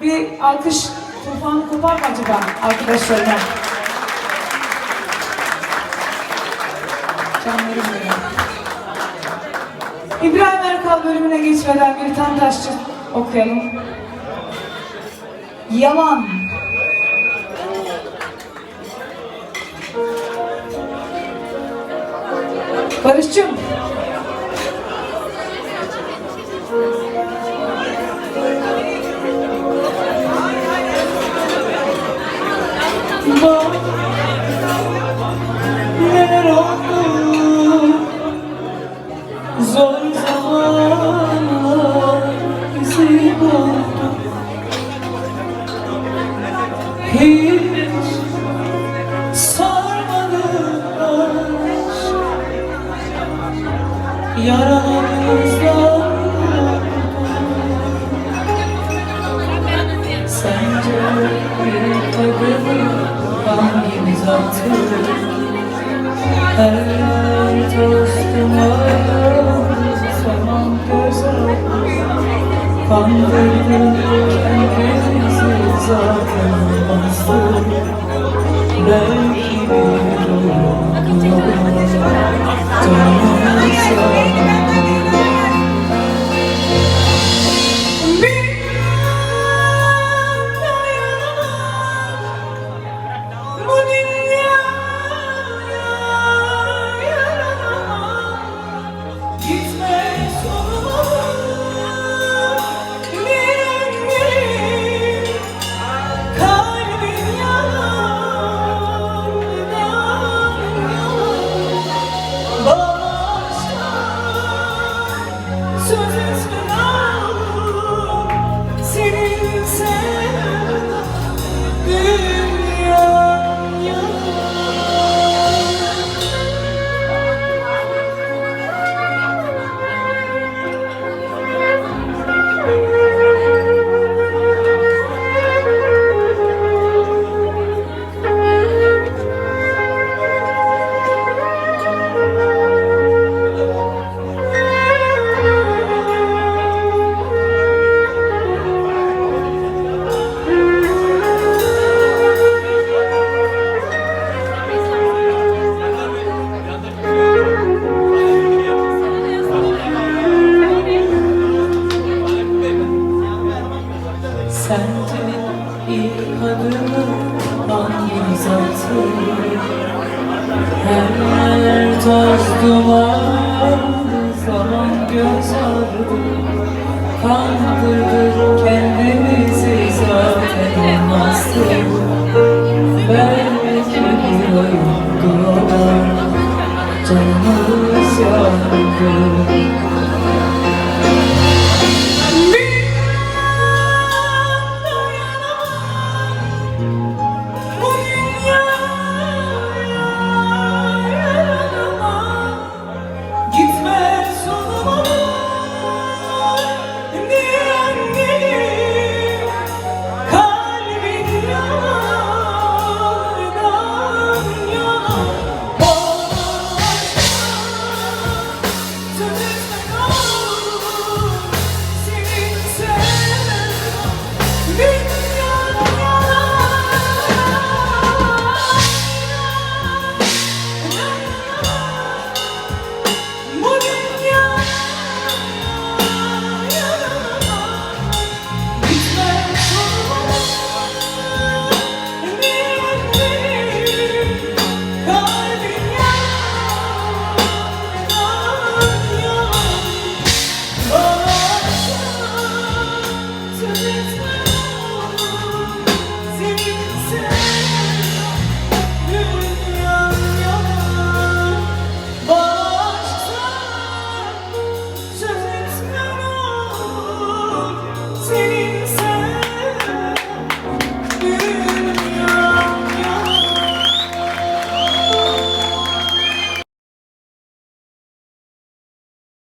Bir alkış tufanı kopar mı acaba arkadaşlarına? Canlarım benim. İbrahim Erkal bölümüne geçmeden bir Tantaşçı okuyalım. Yalan. Barış'cığım. Bak neler oldu, zor zamanlar bizi buldu. Hiç sarmadı aşk, yaralarımızdan. Sence bir kadını hangimiz attı? Her dostuma zaman göz aldı. Kandırdık kendimizi zaten olmazdı. Belki bir yolda canımız yandı. Sence iyi kadını hangimiz attı? Her toz duman zaman göz ardı. Kandırdık kendimizi zaten olmazdı. Belki bir oyundu, canımız yandı.